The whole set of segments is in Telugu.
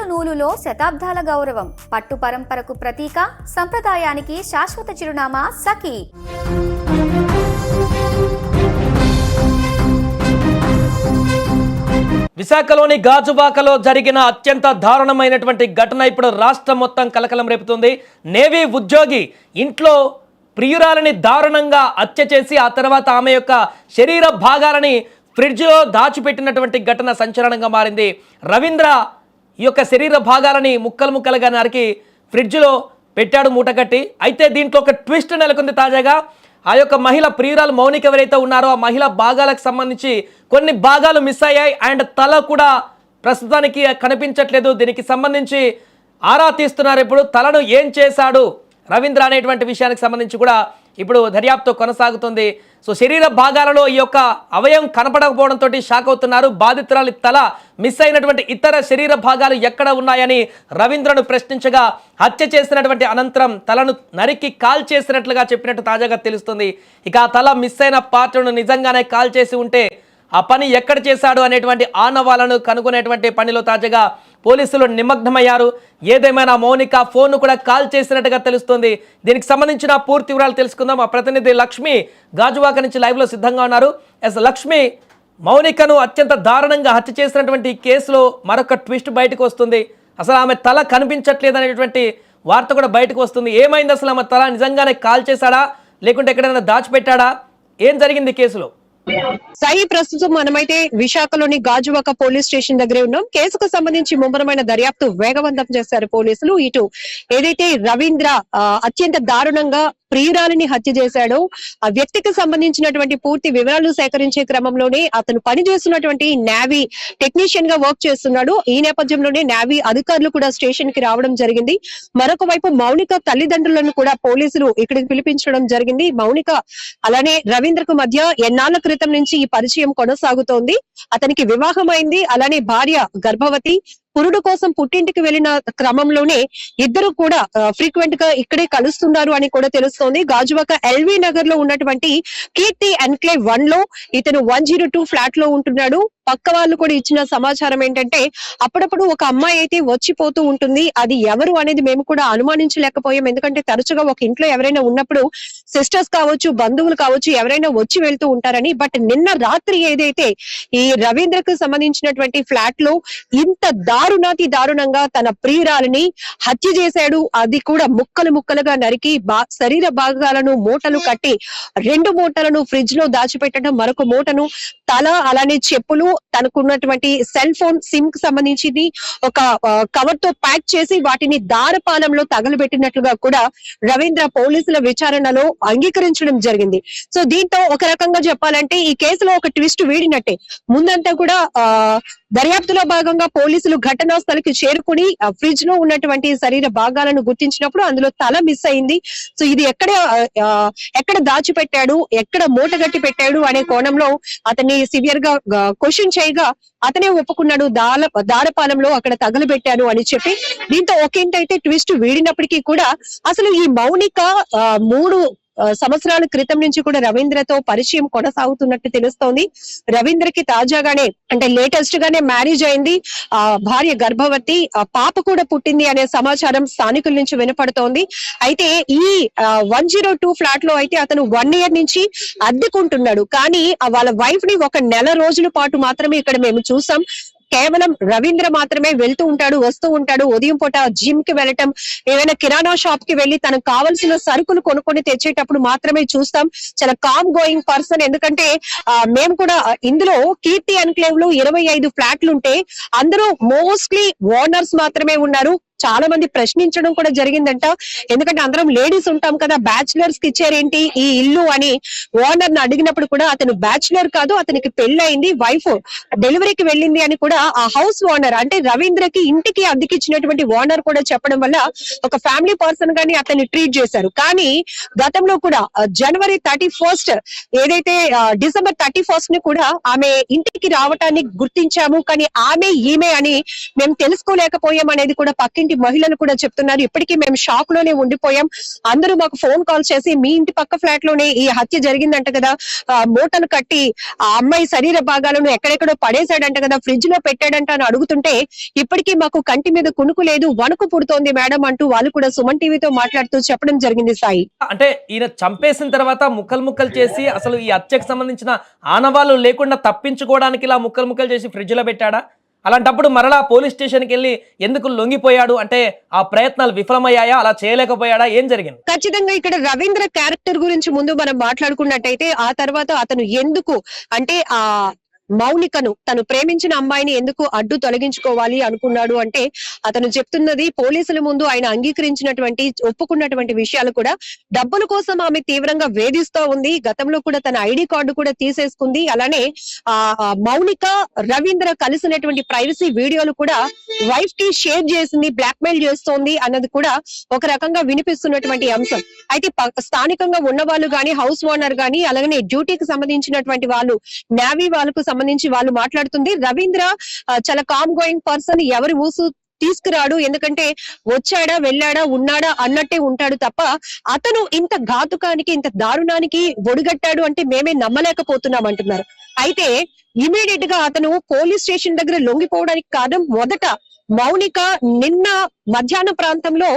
నూలులో శతాబ్దాల గౌరవం, పట్టు పరంపరకు ప్రతీక, సంప్రదాయానికి శాశ్వత చిరునామా సఖీ. విశాఖలోని గాజువాకలో జరిగిన అత్యంత దారుణమైనటువంటి ఘటన ఇప్పుడు రాష్ట్రం మొత్తం కలకలం రేపుతుంది. నేవీ ఉద్యోగి ఇంట్లో ప్రియురాలని దారుణంగా హత్య చేసి ఆ తర్వాత ఆమె యొక్క శరీర భాగాలని ఫ్రిడ్జ్లో దాచిపెట్టినటువంటి ఘటన సంచలనంగా మారింది. రవీంద్ర ఈ యొక్క శరీర భాగాలని ముక్కలు ముక్కలుగా నరికి ఫ్రిడ్జ్లో పెట్టాడు మూటగట్టి. అయితే దీంట్లో ఒక ట్విస్ట్ నెలకొంది. తాజాగా ఆ యొక్క మహిళ ప్రియురాలు మౌనిక ఎవరైతే ఉన్నారో ఆ మహిళ భాగాలకు సంబంధించి కొన్ని భాగాలు మిస్ అయ్యాయి అండ్ తల కూడా ప్రస్తుతానికి కనిపించట్లేదు. దీనికి సంబంధించి ఆరా తీస్తున్నారు. ఇప్పుడు తలను ఏం చేశాడు రవీంద్ర అనేటువంటి విషయానికి సంబంధించి కూడా ఇప్పుడు దర్యాప్తు కొనసాగుతుంది. సో శరీర భాగాలలో ఈ యొక్క అవయవం కనపడకపోవడంతో షాక్ అవుతున్నారు. బాధితురాలి తల మిస్ అయినటువంటి ఇతర శరీర భాగాలు ఎక్కడ ఉన్నాయని రవీంద్రను ప్రశ్నించగా హత్య చేసినటువంటి అనంతరం తలను నరికి కాల్ చేసినట్లుగా చెప్పినట్టు తాజాగా తెలుస్తుంది. ఇక ఆ తల మిస్ అయిన పార్ట్ను నిజంగానే కాల్ చేసి ఉంటే ఆ పని ఎక్కడ చేశాడు అనేటువంటి ఆనవాలను కనుగొనేటువంటి పనిలో తాజాగా పోలీసులు నిమగ్నమయ్యారు. ఏదేమైనా మౌనిక ఫోన్ను కూడా కాల్ చేసినట్టుగా తెలుస్తుంది. దీనికి సంబంధించిన పూర్తి వివరాలు తెలుసుకుందాం. ఆ ప్రతినిధి లక్ష్మి గాజువాక నుంచి లైవ్లో సిద్ధంగా ఉన్నారు. ఎస్ లక్ష్మి, మౌనికను అత్యంత దారుణంగా హత్య చేసినటువంటి కేసులో మరొక ట్విస్ట్ బయటకు వస్తుంది. అసలు ఆమె తల కనిపించట్లేదు అనేటువంటి వార్త కూడా బయటకు వస్తుంది. ఏమైంది అసలు? ఆమె తల నిజంగానే కాల్ చేశాడా లేకుంటే ఎక్కడైనా దాచిపెట్టాడా? ఏం జరిగింది కేసులో? సాయి, ప్రస్తుతం మనమైతే విశాఖలోని గాజువాక పోలీస్ స్టేషన్ దగ్గరే ఉన్నాం. కేసుకు సంబంధించి ముమ్మరమైన దర్యాప్తు వేగవంతం చేశారు పోలీసులు. ఇటు ఏదైతే రవీంద్ర అత్యంత దారుణంగా ప్రియురాలిని హత్య చేశాడో ఆ వ్యక్తికి సంబంధించినటువంటి పూర్తి వివరాలు సేకరించే క్రమంలోనే అతను పనిచేస్తున్నటువంటి నేవీ టెక్నీషియన్ గా వర్క్ చేస్తున్నాడు. ఈ నేపథ్యంలోనే నేవీ అధికారులు కూడా స్టేషన్ కి రావడం జరిగింది. మరొక వైపు మౌనిక తల్లిదండ్రులను కూడా పోలీసులు ఇక్కడికి పిలిపించడం జరిగింది. మౌనిక అలానే రవీంద్రకు మధ్య ఎన్నాళ్ల క్రితం నుంచి ఈ పరిచయం కొనసాగుతోంది. అతనికి వివాహం అయింది. అలానే భార్య గర్భవతి. పురుడు కోసం పుట్టింటికి వెళ్లిన క్రమంలోనే ఇద్దరు కూడా ఫ్రీక్వెంట్ గా ఇక్కడే కలుస్తున్నారు అని కూడా తెలుస్తోంది. గాజువాక ఎల్వి నగర్ లో ఉన్నటువంటి కీర్తి ఎన్క్లేవ్ 1 లో ఇతను 102 ఫ్లాట్ లో ఉంటున్నాడు. పక్క వాళ్ళు కూడా ఇచ్చిన సమాచారం ఏంటంటే అప్పుడప్పుడు ఒక అమ్మాయి అయితే వచ్చిపోతూ ఉంటుంది. అది ఎవరు అనేది మేము కూడా అనుమానించలేకపోయాం. ఎందుకంటే తరచుగా ఒక ఇంట్లో ఎవరైనా ఉన్నప్పుడు సిస్టర్స్ కావచ్చు, బంధువులు కావచ్చు, ఎవరైనా వచ్చి వెళ్తూ ఉంటారని. బట్ నిన్న రాత్రి ఏదైతే ఈ రవీంద్రకు సంబంధించినటువంటి ఫ్లాట్ లో ఇంత దారుణంగా తన ప్రియురాలిని హత్య చేశాడు. అది కూడా ముక్కలు ముక్కలుగా నరికి శరీర భాగాలను మూటలు కట్టి 2 మూటలను ఫ్రిడ్జ్ లో దాచిపెట్టడం, మరొక మూటను తల అలానే చెప్పులు, తనకున్నటువంటి సెల్ ఫోన్ సిమ్ కి సంబంధించింది ఒక కవర్ తో ప్యాక్ చేసి వాటిని దారపాలంలో తగలబెట్టినట్లుగా కూడా రవీంద్ర పోలీసుల విచారణలో అంగీకరించడం జరిగింది. సో దీంతో ఒక రకంగా చెప్పాలంటే ఈ కేసులో ఒక ట్విస్ట్ వీడినట్టే. ముందంతా కూడా దర్యాప్తులో భాగంగా పోలీసులు ఘటనా స్థలికి చేరుకుని ఫ్రిడ్జ్ లో ఉన్నటువంటి శరీర భాగాలను గుర్తించినప్పుడు అందులో తల మిస్ అయింది. సో ఇది ఎక్కడ దాచిపెట్టాడు, ఎక్కడ మూటగట్టి పెట్టాడు అనే కోణంలో అతన్ని సివియర్ గా క్వశ్చన్ చేయగా అతనే ఒప్పుకున్నాడు, దారపాలెంలో అక్కడ తగలబెట్టాను అని చెప్పి. దీంతో ఒకేంటైతే ట్విస్ట్ వీడినప్పటికీ కూడా అసలు ఈ మౌనిక 3 సంవత్సరాల క్రితం నుంచి కూడా రవీంద్రతో పరిచయం కొనసాగుతున్నట్టు తెలుస్తోంది. రవీంద్రకి తాజాగానే అంటే లేటెస్ట్ గానే మ్యారేజ్ అయింది. భార్య గర్భవతి, పాప కూడా పుట్టింది అనే సమాచారం స్థానికుల నుంచి వినపడుతోంది. అయితే ఈ 102 ఫ్లాట్ లో అయితే అతను 1 year నుంచి అద్దెకుంటున్నాడు. కానీ వాళ్ళ వైఫ్ ని ఒక నెల రోజుల పాటు మాత్రమే ఇక్కడ మేము చూసాం. కేవలం రవీంద్ర మాత్రమే వెళ్తూ ఉంటాడు, వస్తూ ఉంటాడు. ఉదయం పూట జిమ్ కి వెళ్ళటం, ఏమైనా కిరాణా షాప్ కి వెళ్లి తనకు కావాల్సిన సరుకులు కొనుక్కొని తెచ్చేటప్పుడు మాత్రమే చూస్తాం. చాలా కామ్ గోయింగ్ పర్సన్. ఎందుకంటే మేము కూడా ఇందులో కీర్తి ఎన్క్లేవ్ లో 25 ఫ్లాట్లు ఉంటే అందులో మోస్ట్లీ ఓనర్స్ మాత్రమే ఉన్నారు. చాలా మంది ప్రశ్నించడం కూడా జరిగిందంట. ఎందుకంటే అందరం లేడీస్ ఉంటాం కదా, బ్యాచులర్స్ కి ఇచ్చారేంటి ఈ ఇల్లు అని ఓనర్ ని అడిగినప్పుడు కూడా అతను బ్యాచులర్ కాదు, అతనికి పెళ్ళయింది, వైఫ్ డెలివరీకి వెళ్ళింది అని కూడా ఆ హౌస్ ఓనర్ అంటే రవీంద్రకి ఇంటికి అద్దెకిచ్చినటువంటి ఓనర్ కూడా చెప్పడం వల్ల ఒక ఫ్యామిలీ పర్సన్ గాని అతన్ని ట్రీట్ చేశారు. కానీ గతంలో కూడా జనవరి 31 ఏదైతే డిసెంబర్ 31 ని కూడా ఆమె ఇంటికి రావటాన్ని గుర్తించాము. కానీ ఈమె అని మేము తెలుసుకోలేకపోయాం అనేది కూడా పక్కింటి పక్కింటి మహిళలు కూడా చెప్తున్నారు, ఇప్పటికీ మేము షాక్ లోనే ఉండిపోయాం. అందరూ మాకు ఫోన్ కాల్ చేసి మీ ఇంటి పక్క ఫ్లాట్ లోనే ఈ హత్య జరిగిందంట కదా, మూటలు కట్టి ఆ అమ్మాయి శరీర భాగాలను ఎక్కడెక్కడో పడేశాడంట కదా, ఫ్రిడ్జ్ లో పెట్టాడంట అని అడుగుతుంటే ఇప్పటికీ మాకు కంటి మీద కునుకు లేదు, వణుకు పుడుతోంది మేడం అంటూ వాళ్ళు కూడా సుమన్ టీవీతో మాట్లాడుతూ చెప్పడం జరిగింది. సాయి, అంటే ఈయన చంపేసిన తర్వాత ముక్కలు చేసి అసలు ఈ హత్యకు సంబంధించిన ఆనవాళ్ళు లేకుండా తప్పించుకోవడానికి ఇలా ముక్కలు చేసి ఫ్రిడ్జ్ లో పెట్టాడా? అలాంటప్పుడు మరలా పోలీస్ స్టేషన్కి వెళ్ళి ఎందుకు లొంగిపోయాడు? అంటే ఆ ప్రయత్నాలు విఫలమయ్యాయా? అలా చేయలేకపోయాడా? ఏం జరిగింది? ఖచ్చితంగా ఇక్కడ రవీంద్ర క్యారెక్టర్ గురించి ముందు మనం మాట్లాడుకున్నట్టయితే ఆ తర్వాత అతను ఎందుకు అంటే ఆ మౌనికను తను ప్రేమించిన అమ్మాయిని ఎందుకు అడ్డు తొలగించుకోవాలి అనుకున్నాడు అంటే అతను చెప్తున్నది పోలీసుల ముందు ఆయన అంగీకరించినటువంటి ఒప్పుకున్నటువంటి విషయాలు కూడా డబ్బుల కోసం ఆమె తీవ్రంగా వేధిస్తూ ఉంది. గతంలో కూడా తన ఐడి కార్డు కూడా తీసేసుకుంది. అలానే మౌనిక రవీంద్ర కలిసినటువంటి ప్రైవసీ వీడియోలు కూడా వైఫ్ కి షేర్ చేసింది, బ్లాక్ మెయిల్ చేస్తోంది అన్నది కూడా ఒక రకంగా వినిపిస్తున్నటువంటి అంశం. అయితే స్థానికంగా ఉన్న వాళ్ళు గాని, హౌస్ ఓనర్ గాని, అలాగే డ్యూటీకి సంబంధించినటువంటి వాళ్ళు, నేవీ వాళ్ళకు సంబంధించి వాళ్ళు మాట్లాడుతుంది, రవీంద్ర చాలా కామ్ గోయింగ్ పర్సన్, ఎవరి ఊసు తీసుకురాడు, ఎందుకంటే వచ్చాడా వెళ్ళాడా ఉన్నాడా అన్నట్టే ఉంటాడు తప్ప అతను ఇంత ఘాతుకానికి ఇంత దారుణానికి ఒడిగట్టాడు అంటే మేమే నమ్మలేకపోతున్నాం అంటున్నారు. అయితే ఇమీడియట్ గా అతను పోలీస్ స్టేషన్ దగ్గర లొంగిపోవడానికి కారణం మొదట మౌనిక నిన్న మధ్యాహ్నం ప్రాంతంలో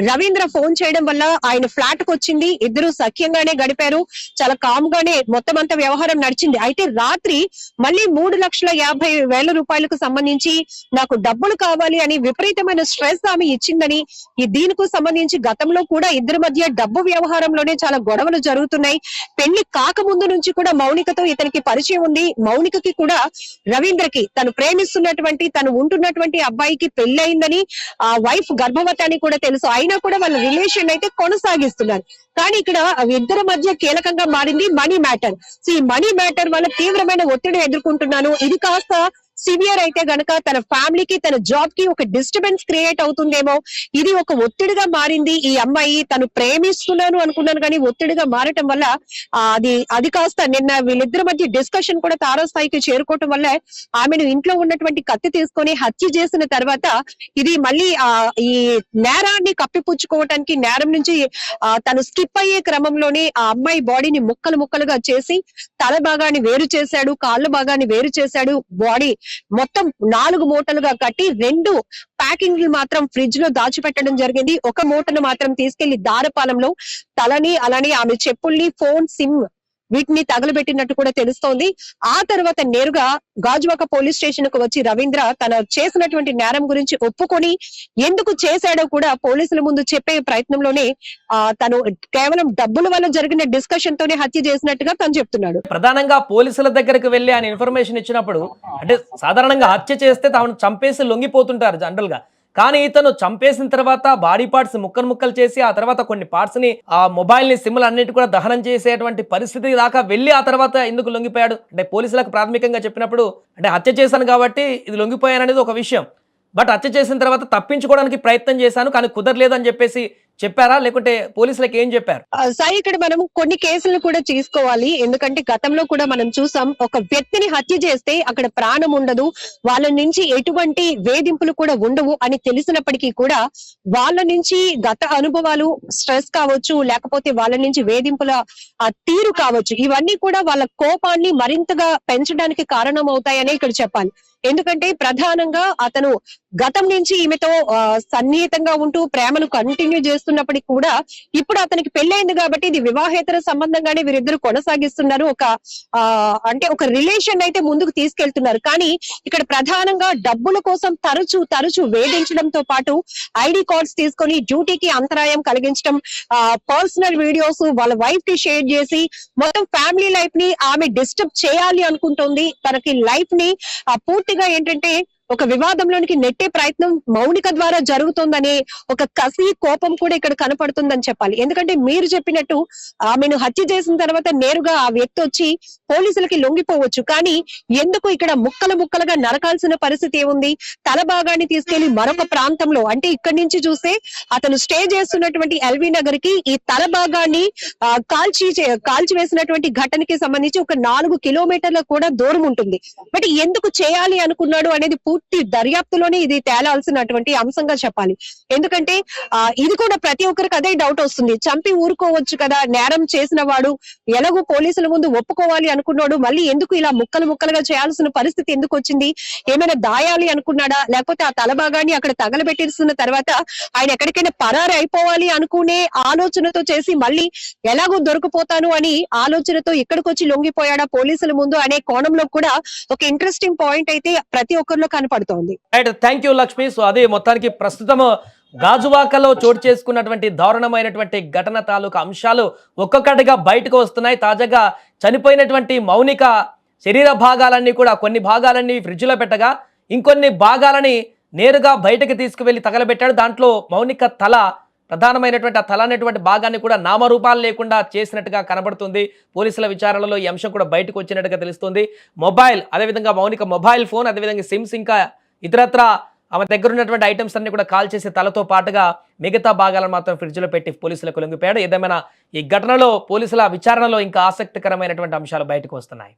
రవీంద్ర ఫోన్ చేయడం వల్ల ఆయన ఫ్లాట్ కు వచ్చింది. ఇద్దరు సఖ్యంగానే గడిపారు, చాలా కామ్ గానే మొత్తం అంతా వ్యవహారం నడిచింది. అయితే రాత్రి మళ్ళీ 3,50,000 రూపాయలకు సంబంధించి నాకు డబ్బులు కావాలి అని విపరీతమైన స్ట్రెస్ ఆమె ఇచ్చిందని, ఈ దీనికి సంబంధించి గతంలో కూడా ఇద్దరి మధ్య డబ్బు వ్యవహారంలోనే చాలా గొడవలు జరుగుతున్నాయి. పెళ్లి కాకముందు నుంచి కూడా మౌనికతో ఇతనికి పరిచయం ఉంది. మౌనికకి కూడా రవీంద్రకి తను ప్రేమిస్తున్నటువంటి తను ఉంటున్నటువంటి అబ్బాయికి పెళ్లయిందని, ఆ వైఫ్ గర్భవతి అని కూడా తెలుసు. అయినా కూడా వాళ్ళ రిలేషన్ అయితే కొనసాగిస్తున్నారు. కానీ ఇక్కడ ఇద్దరి మధ్య కీలకంగా మారింది మనీ మ్యాటర్. సో ఈ మనీ మ్యాటర్ వల్ల తీవ్రమైన ఒత్తిడి ఎదుర్కొంటున్నాను. ఇది కాస్త సివియర్ అయితే గనక తన ఫ్యామిలీకి తన జాబ్ కి ఒక డిస్టర్బెన్స్ క్రియేట్ అవుతుందేమో, ఇది ఒక ఒత్తిడిగా మారింది. ఈ అమ్మాయి తను ప్రేమిస్తున్నాను అనుకున్నాను కానీ ఒత్తిడిగా మారటం వల్ల అది కాస్త నిన్న వీళ్ళిద్దరి మధ్య డిస్కషన్ కూడా తారాస్థాయికి చేరుకోవటం వల్ల ఆమెను ఇంట్లో ఉన్నటువంటి కత్తి తీసుకొని హత్య చేసిన తర్వాత ఇది మళ్ళీ ఈ నేరాన్ని కప్పిపుచ్చుకోవటానికి నేరం నుంచి తను స్కిప్ అయ్యే క్రమంలోనే ఆ అమ్మాయి బాడీని ముక్కలుగా చేసి తల భాగాన్ని వేరు చేశాడు, కాళ్ళ భాగాన్ని వేరు చేశాడు, బాడీ మొత్తం 4 మూటలుగా కట్టి 2 ప్యాకింగ్లు మాత్రం ఫ్రిడ్జ్ లో దాచిపెట్టడం జరిగింది. ఒక మూటను మాత్రం తీసుకెళ్లి దారపాలెంలో తలని అలానే ఆమె చెప్పుల్ని, ఫోన్, సిమ్ వీటిని తగలబెట్టినట్టు కూడా తెలుస్తోంది. ఆ తర్వాత నేరుగా గాజువాక పోలీస్ స్టేషన్ కు వచ్చి రవీంద్ర తన చేసినటువంటి నేరం గురించి ఒప్పుకొని ఎందుకు చేశాడో కూడా పోలీసుల ముందు చెప్పే ప్రయత్నంలోనే తను కేవలం డబ్బుల వల్ల జరిగిన డిస్కషన్ తోనే హత్య చేసినట్టుగా తను చెప్తున్నాడు. ప్రధానంగా పోలీసుల దగ్గరకు వెళ్లి ఆయన ఇన్ఫర్మేషన్ ఇచ్చినప్పుడు అంటే సాధారణంగా హత్య చేస్తే తాను చంపేసి లొంగిపోతుంటారు జనరల్ గా. కానీ ఇతను చంపేసిన తర్వాత బాడీ పార్ట్స్ ముక్కలు చేసి ఆ తర్వాత కొన్ని పార్ట్స్ ని ఆ మొబైల్ ని సిమ్లు అన్నిటి కూడా దహనం చేసేటువంటి పరిస్థితి దాకా వెళ్ళి ఆ తర్వాత ఎందుకు లొంగిపోయాడు అంటే పోలీసులకు ప్రాథమికంగా చెప్పినప్పుడు అంటే హత్య చేశాను కాబట్టి ఇది లొంగిపోయాననేది ఒక విషయం. బట్ హత్య చేసిన తర్వాత తప్పించుకోవడానికి ప్రయత్నం చేశాను కానీ కుదరలేదని చెప్పేసి చెప్పారా, లేకుంటే పోలీసులకు ఏం చెప్పారు? సాయి, ఇక్కడ మనం కొన్ని కేసులు కూడా తీసుకోవాలి. ఎందుకంటే గతంలో కూడా మనం చూసాం, ఒక వ్యక్తిని హత్య చేస్తే అక్కడ ప్రాణం ఉండదు, వాళ్ళ నుంచి ఎటువంటి వేధింపులు కూడా ఉండవు అని తెలిసినప్పటికీ కూడా వాళ్ళ నుంచి గత అనుభవాలు, స్ట్రెస్ కావచ్చు, లేకపోతే వాళ్ళ నుంచి వేధింపుల తీరు కావచ్చు, ఇవన్నీ కూడా వాళ్ళ కోపాన్ని మరింతగా పెంచడానికి కారణం అవుతాయని ఇక్కడ చెప్పాలి. ఎందుకంటే ప్రధానంగా అతను గతం నుంచి ఈమెతో సన్నిహితంగా ఉంటూ ప్రేమను కంటిన్యూ చేస్తున్నప్పటికీ కూడా ఇప్పుడు అతనికి పెళ్ళైంది కాబట్టి ఇది వివాహేతర సంబంధంగానే వీరిద్దరు కొనసాగిస్తున్నారు. ఒక రిలేషన్ అయితే ముందుకు తీసుకెళ్తున్నారు. కానీ ఇక్కడ ప్రధానంగా డబ్బుల కోసం తరచు వేధించడంతో పాటు ఐడి కార్డ్స్ తీసుకొని డ్యూటీకి అంతరాయం కలిగించడం, పర్సనల్ వీడియోస్ వాళ్ళ వైఫ్ కి షేర్ చేసి మొత్తం ఫ్యామిలీ లైఫ్ ని ఆమె డిస్టర్బ్ చేయాలి అనుకుంటుంది. తనకి లైఫ్ ని పూర్తిగా ఏంటంటే ఒక వివాదంలోనికి నెట్టే ప్రయత్నం మౌనిక ద్వారా జరుగుతుందనే ఒక కసి, కోపం కూడా ఇక్కడ కనపడుతుందని చెప్పాలి. ఎందుకంటే మీరు చెప్పినట్టు ఆమెను హత్య చేసిన తర్వాత నేరుగా ఆ వ్యక్తి వచ్చి పోలీసులకి లొంగిపోవచ్చు. కానీ ఎందుకు ఇక్కడ ముక్కలుగా నరకాల్సిన పరిస్థితి ఏముంది? తల భాగాన్ని తీసుకెళ్లి మరొక ప్రాంతంలో, అంటే ఇక్కడి నుంచి చూస్తే అతను స్టే చేస్తున్నటువంటి ఎల్వి నగర్ కి ఈ తల భాగాన్ని కాల్చి వేసినటువంటి ఘటనకి సంబంధించి ఒక 4 కిలోమీటర్ల కూడా దూరం ఉంటుంది. బట్ ఎందుకు చేయాలి అనుకున్నాడు అనేది పూర్తి దర్యాప్తులోనే ఇది తేలాల్సినటువంటి అంశంగా చెప్పాలి. ఎందుకంటే ఇది కూడా ప్రతి ఒక్కరికి అదే డౌట్ వస్తుంది. చంపి ఊరుకోవచ్చు కదా, నేరం చేసిన వాడు ఎలాగో పోలీసుల ముందు ఒప్పుకోవాలి అనుకున్నాడు, మళ్ళీ ఎందుకు ఇలా ముక్కలు ముక్కలుగా చేయాల్సిన పరిస్థితి ఎందుకు వచ్చింది? ఏమైనా దాయాలి అనుకున్నాడా, లేకపోతే ఆ తల భాగాన్ని అక్కడ తగలబెట్టేస్తున్న తర్వాత ఆయన ఎక్కడికైనా పరారు అయిపోవాలి అనుకునే ఆలోచనతో చేసి మళ్ళీ ఎలాగో దొరికిపోతాను అని ఆలోచనతో ఇక్కడికి వచ్చి లొంగిపోయాడా పోలీసుల ముందు అనే కోణంలో కూడా ఒక ఇంట్రెస్టింగ్ పాయింట్ అయితే ప్రతి ఒక్కరిలో కనపడుతోంది. Right, thank you Lakshmi. So అదే మొత్తానికి ప్రస్తుతం గాజువాకలో చోటు చేసుకున్నటువంటి దారుణమైనటువంటి ఘటన తాలూకా అంశాలు ఒక్కొక్కటిగా బయటకు వస్తున్నాయి. తాజాగా చనిపోయినటువంటి మౌనిక శరీర భాగాలన్నీ కూడా కొన్ని భాగాలన్నీ ఫ్రిడ్జ్లో పెట్టగా ఇంకొన్ని భాగాలని నేరుగా బయటకు తీసుకువెళ్లి తగలబెట్టాడు. దాంట్లో మౌనిక తల ప్రధానమైనటువంటి ఆ తల అనేటువంటి భాగాన్ని కూడా నామరూపాలు లేకుండా చేసినట్టుగా కనబడుతుంది. పోలీసుల విచారణలో ఈ అంశం కూడా బయటకు వచ్చినట్టుగా తెలుస్తుంది. మొబైల్, అదేవిధంగా మౌనిక మొబైల్ ఫోన్, అదేవిధంగా సిమ్స్, ఇంకా ఇతరత్ర ఆమె దగ్గర ఉన్నటువంటి ఐటమ్స్ అన్ని కూడా కాల్ చేసి తలతో పాటుగా మిగతా భాగాలను మాత్రం ఫ్రిడ్జ్లో పెట్టి పోలీసులకు లొంగిపోయాడు. ఏదేమైనా ఈ ఘటనలో పోలీసుల విచారణలో ఇంకా ఆసక్తికరమైనటువంటి అంశాలు బయటకు వస్తున్నాయి.